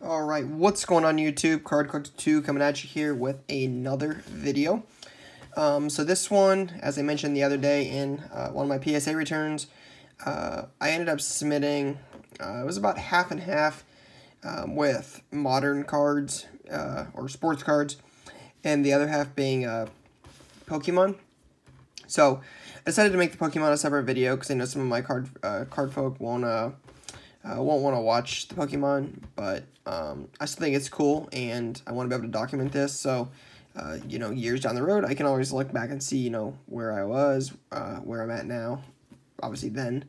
Alright, what's going on YouTube? Card Collector 2 coming at you here with another video. So this one, as I mentioned the other day in one of my PSA returns, I ended up submitting, it was about half and half with modern cards, or sports cards, and the other half being Pokemon. So I decided to make the Pokemon a separate video because I know some of my card folk won't want to watch the Pokemon, but I still think it's cool, and I want to be able to document this, so, years down the road, I can always look back and see, where I was, where I'm at now, obviously then,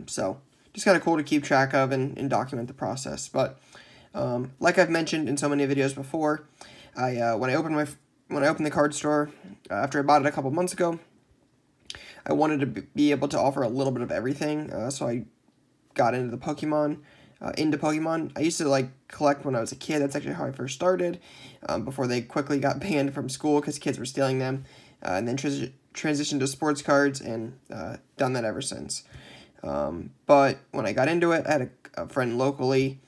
so, just kind of cool to keep track of and document the process, but, like I've mentioned in so many videos before, when I opened the card store, after I bought it a couple months ago, I wanted to be able to offer a little bit of everything, so I got into Pokemon. I used to collect when I was a kid. That's actually how I first started, before they quickly got banned from school because kids were stealing them, and then transitioned to sports cards and done that ever since. But when I got into it, I had a friend locally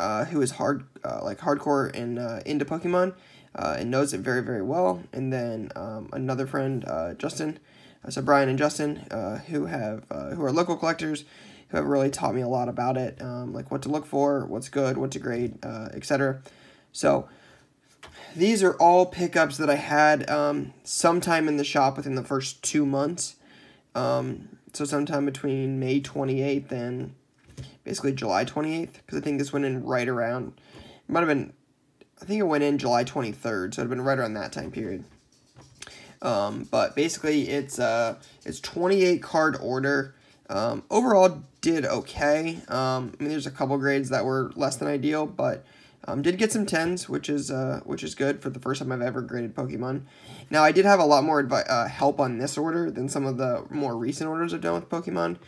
who is hardcore and into Pokemon and knows it very, very well. And then another friend, Justin, so Brian and Justin, who are local collectors, who have really taught me a lot about it, like what to look for, what's good, what to grade, etc. So these are all pickups that I had sometime in the shop within the first 2 months. So sometime between May 28th and basically July 28th, because I think this went in right around, it might have been, I think it went in July 23rd, so it would have been right around that time period. But basically it's 28 card order. Overall did okay. I mean, there's a couple grades that were less than ideal, but did get some 10s, which is good for the first time I've ever graded Pokemon. Now, I did have a lot more help on this order than some of the more recent orders I've done with Pokemon,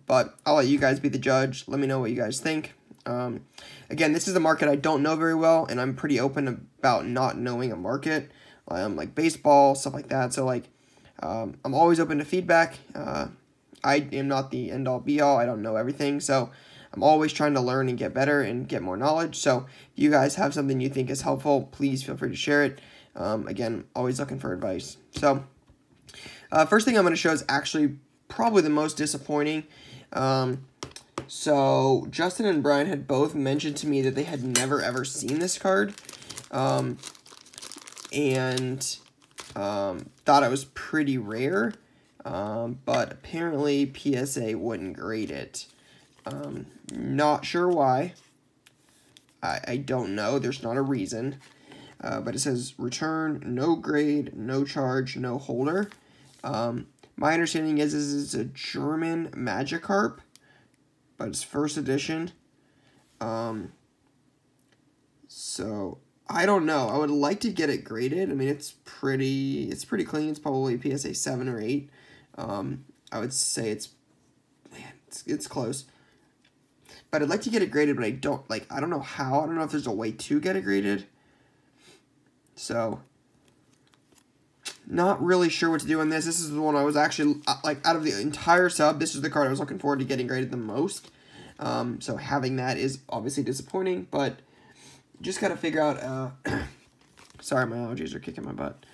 but I'll let you guys be the judge. Let me know what you guys think. Again, this is a market I don't know very well, and I'm pretty open about not knowing a market, like baseball, stuff like that, so, I'm always open to feedback. I am not the end-all, be-all. I don't know everything, so I'm always trying to learn and get better and get more knowledge. So if you guys have something you think is helpful, please feel free to share it. Again, always looking for advice. So first thing I'm going to show is actually probably the most disappointing. So Justin and Brian had both mentioned to me that they had never, ever seen this card, and thought it was pretty rare. But apparently PSA wouldn't grade it. Not sure why. I don't know. There's not a reason. But it says return, no grade, no charge, no holder. My understanding is this is a German Magikarp, but it's first edition. So I don't know. I would like to get it graded. I mean, it's pretty clean. It's probably PSA 7 or 8. I would say it's close. But I'd like to get it graded, but I don't know how. I don't know if there's a way to get it graded. So, not really sure what to do on this. This is the one I was actually, out of the entire sub, this is the card I was looking forward to getting graded the most. So having that is obviously disappointing, but just gotta figure out, sorry, my allergies are kicking my butt.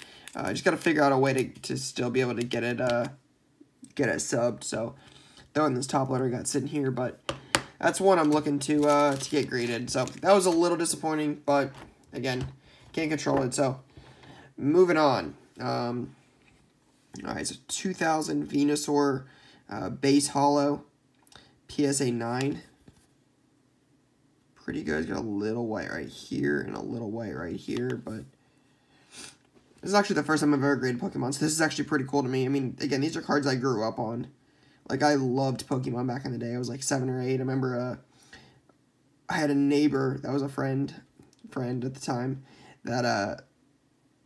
Just gotta figure out a way to still be able to get it subbed. So throwing this top loader I got sitting here, but that's one I'm looking to get graded. So that was a little disappointing, but again, can't control it. So moving on. All right, so 2000 Venusaur base hollow, PSA 9. Pretty good. It's got a little white right here and a little white right here, but this is actually the first time I've ever graded Pokemon, so this is actually pretty cool to me. I mean, again, these are cards I grew up on. I loved Pokemon back in the day. I was 7 or 8. I remember I had a neighbor that was a friend at the time that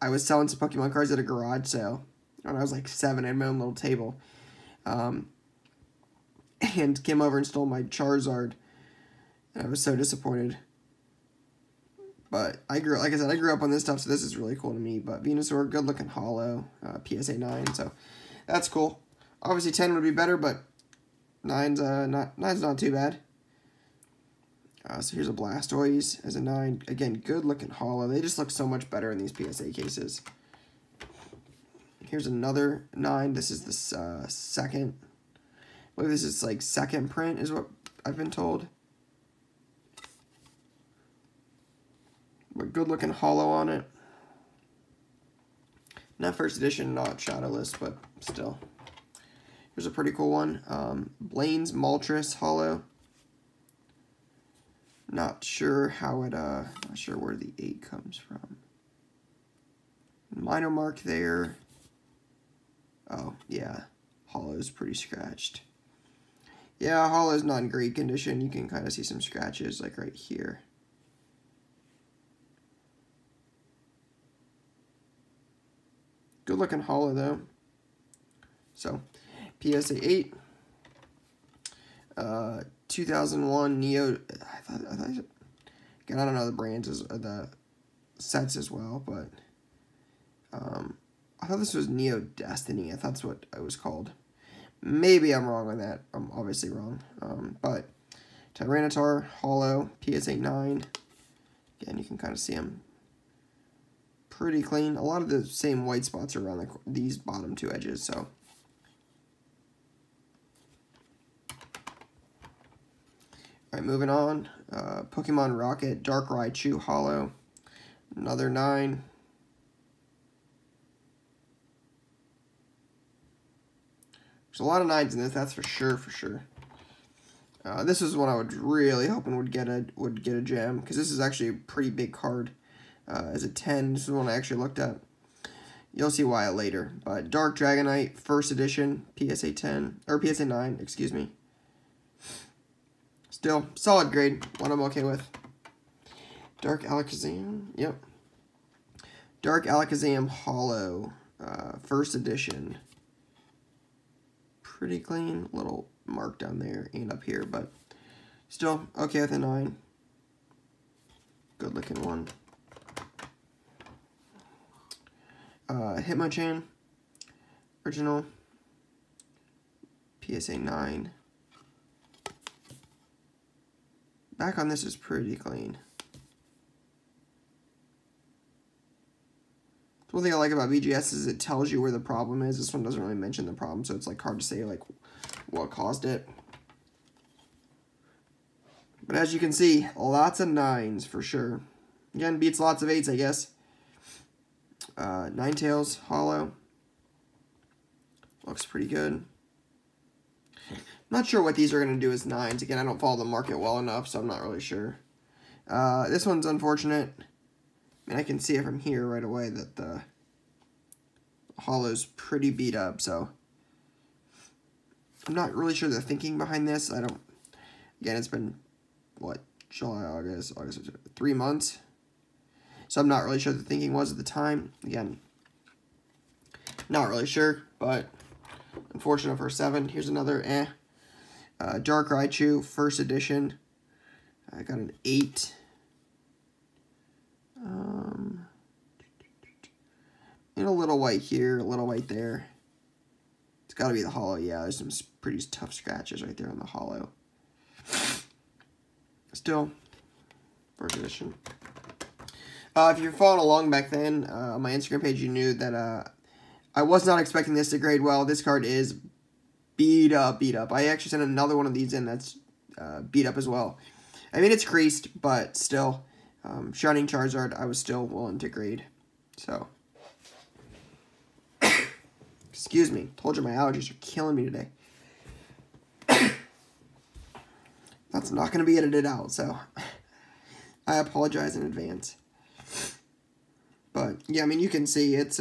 I was selling some Pokemon cards at a garage sale when I was 7. I had my own little table. And came over and stole my Charizard. And I was so disappointed. But like I said, I grew up on this stuff, so this is really cool to me. But Venusaur, good looking hollow, PSA 9, so that's cool. Obviously 10 would be better, but 9's not too bad. So here's a Blastoise as a 9. Again, good looking holo. They just look so much better in these PSA cases. Here's another 9. This is the second. I believe this is like second print is what I've been told. But good looking holo on it. Not first edition, not shadowless, but still. Here's a pretty cool one. Blaine's Moltres holo. Not sure how it, not sure where the 8 comes from. Minor mark there. Oh, yeah. Holo's pretty scratched. Yeah, holo's not in great condition. You can kind of see some scratches, like right here. Good looking holo, though. So, PSA 8. 2001 Neo. I thought again, I don't know the brands the sets as well, but I thought this was Neo Destiny. I thought that's what it was called. Maybe I'm wrong on that. I'm obviously wrong. But Tyranitar holo PSA 9. Again, you can kind of see them pretty clean. A lot of the same white spots are around these bottom 2 edges. So. Alright, moving on. Pokemon Rocket Dark Raichu holo. Another 9. There's a lot of 9s in this, that's for sure, this is one I would really hoping would get a gem, because this is actually a pretty big card. As a 10, this is one I actually looked at. You'll see why later. But Dark Dragonite, first edition, PSA 10, or PSA 9, excuse me. Still, solid grade, one I'm okay with. Dark Alakazam, yep. Dark Alakazam holo, first edition. Pretty clean, little mark down there and up here, but still okay with a 9. Good looking one. Hitmonchan, original, PSA 9. Back on this is pretty clean. The one thing I like about BGS is it tells you where the problem is. This one doesn't really mention the problem, so it's like hard to say like what caused it. But as you can see, lots of 9s for sure. Again, beats lots of 8s, I guess. Ninetales holo. Looks pretty good. Not sure what these are going to do as 9s. Again, I don't follow the market well enough, so I'm not really sure. This one's unfortunate. I mean, I can see it from here right away that the holo's pretty beat up, so I'm not really sure the thinking behind this. Again, it's been, what, July, August, 3 months. So I'm not really sure the thinking was at the time. Again, not really sure, but unfortunate for 7. Here's another Dark Raichu, first edition. I got an 8. And a little white here, a little white there. It's got to be the holo. Yeah, there's some pretty tough scratches right there on the holo. Still, first edition. If you're following along back then on my Instagram page, you knew that I was not expecting this to grade well. This card is beat up. I actually sent another one of these in that's beat up as well. I mean, it's creased, but still, Shining Charizard, I was still willing to grade. So, excuse me. Told you my allergies are killing me today. That's not going to be edited out, so I apologize in advance. But, yeah, I mean, you can see it's,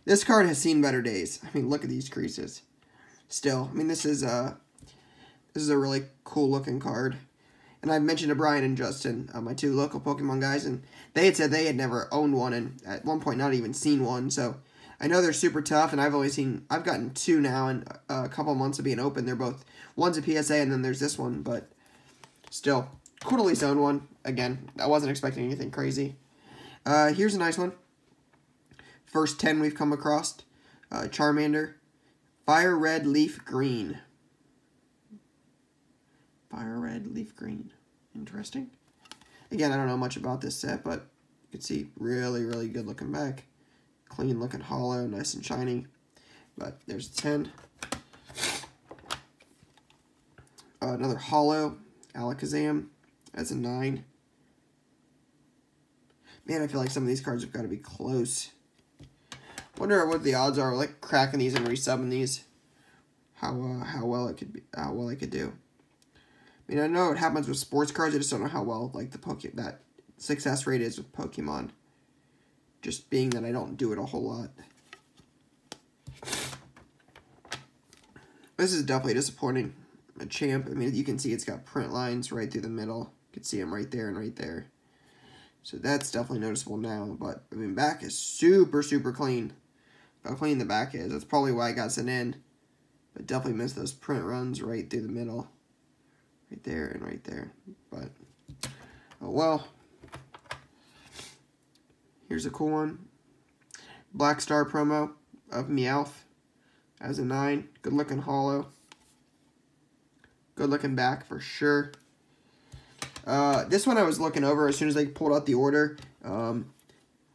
this card has seen better days. I mean, look at these creases. Still, I mean, this is a really cool-looking card. And I mentioned to Brian and Justin, my 2 local Pokemon guys, and they had said they had never owned one, and at one point not even seen one. So I know they're super tough, and I've gotten 2 now in a couple months of being open. They're both, one's a PSA, and then there's this one, but still, cool to at least own one. Again, I wasn't expecting anything crazy. Here's a nice one. First 10 we've come across. Charmander. Fire Red Leaf Green. Fire Red Leaf Green. Interesting. Again, I don't know much about this set, but you can see really, really good looking back. Clean looking hollow, nice and shiny. But there's a 10. Another hollow Alakazam as a 9. Man, I feel like some of these cards have got to be close. Wonder what the odds are, like cracking these and resubbing these. How well it could be, how well I could do. I mean, I know it happens with sports cards. I just don't know how well like that success rate is with Pokemon. Just being that I don't do it a whole lot. This is definitely disappointing. A champ. I mean, you can see it's got print lines right through the middle. You can see them right there and right there. So that's definitely noticeable now. But I mean, back is super, super clean. How clean the back is. That's probably why I got sent in. But definitely missed those print runs right through the middle. Right there and right there. But, oh well. Here's a cool one. Black Star promo of Meowth as a 9. Good looking hollow. Good looking back for sure. This one I was looking over as soon as I pulled out the order. I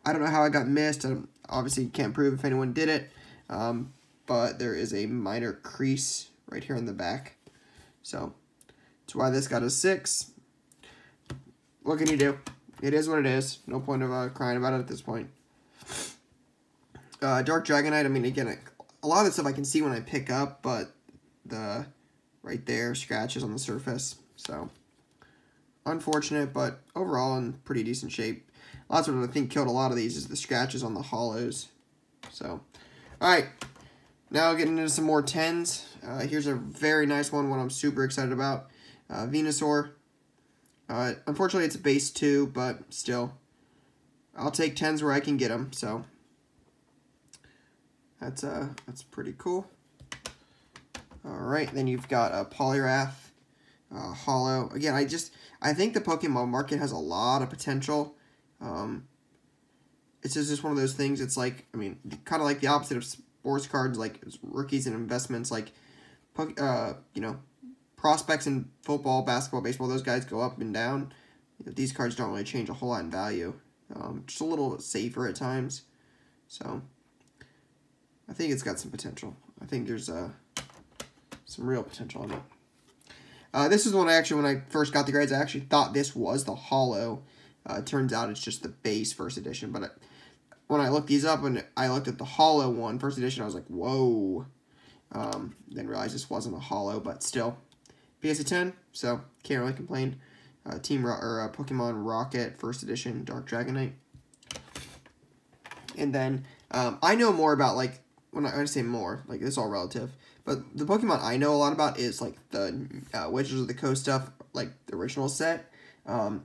don't know how I got missed. I obviously can't prove if anyone did it. But there is a minor crease right here in the back. So that's why this got a 6. What can you do? It is what it is. No point of crying about it at this point. Dark Dragonite, I mean, again, a lot of the stuff I can see when I pick up, but the right there scratches on the surface. So unfortunate, but overall in pretty decent shape. That's what I think killed a lot of these is the scratches on the hollows. So, alright. Now getting into some more 10s. Here's a very nice one I'm super excited about. Venusaur. Unfortunately, it's a base 2, but still. I'll take 10s where I can get them, so. That's pretty cool. Alright, then you've got a Poliwrath. Hollow. Again, I think the Pokemon market has a lot of potential. It's just one of those things. It's like, I mean, kind of like the opposite of sports cards, like rookies and investments, like, you know, prospects in football, basketball, baseball, those guys go up and down. You know, these cards don't really change a whole lot in value. Just a little safer at times. So, I think it's got some potential. I think there's some real potential in it. This is one when I first got the grades, I actually thought this was the hollow. It turns out it's just the base first edition. But when I looked these up and I looked at the hollow one, first edition, I was like, whoa. Then realized this wasn't a hollow, but still. PSA 10, so can't really complain. Pokemon Rocket first edition, Dark Dragonite. And then I know more about, like, when I say more, like, it's all relative. But the Pokemon I know a lot about is, like, the Witches of the Coast stuff, like, the original set.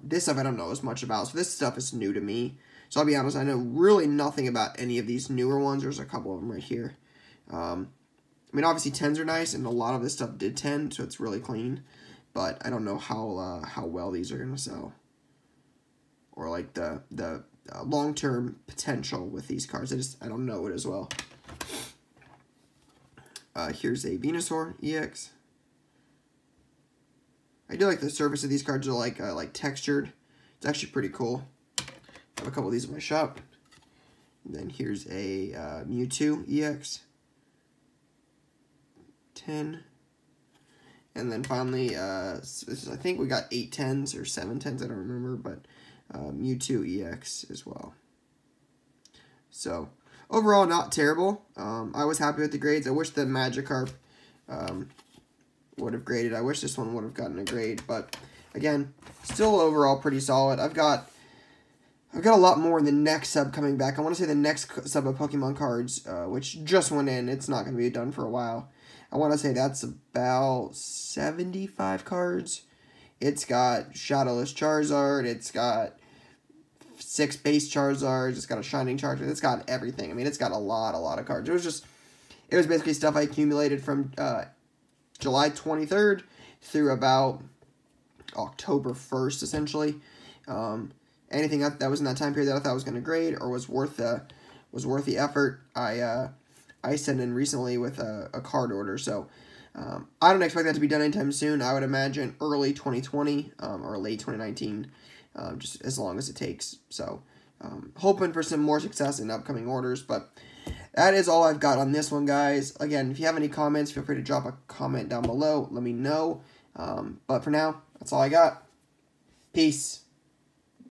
This stuff I don't know as much about, so this stuff is new to me. So I'll be honest, I know really nothing about any of these newer ones. There's a couple of them right here. I mean, obviously 10s are nice, and a lot of this stuff did 10, so it's really clean. But I don't know how well these are going to sell. Or, like, the long-term potential with these cards. I don't know it as well. Here's a Venusaur EX. I do like the surface of these cards are like textured. It's actually pretty cool. I have a couple of these in my shop. And then here's a Mewtwo EX. 10. And then finally, I think we got 8 10s or 7 10s, I don't remember, but Mewtwo EX as well. So, overall, not terrible. I was happy with the grades. I wish the Magikarp would have graded. I wish this one would have gotten a grade, but again, still overall pretty solid. I've got a lot more in the next sub coming back. I want to say the next sub of Pokemon cards, which just went in. It's not going to be done for a while. I want to say that's about 75 cards. It's got Shadowless Charizard. It's got 6 base Charizards. It's got a Shining Charizard. It's got everything. I mean, it's got a lot of cards. It was basically stuff I accumulated from July 23rd through about October 1st, essentially. Anything that was in that time period that I thought was going to grade or was worth the effort, I sent in recently with a card order. So I don't expect that to be done anytime soon. I would imagine early 2020 or late 2019, just as long as it takes. So hoping for some more success in upcoming orders, but that is all I've got on this one, guys. Again, if you have any comments, feel free to drop a comment down below. Let me know. But for now, that's all I got. Peace.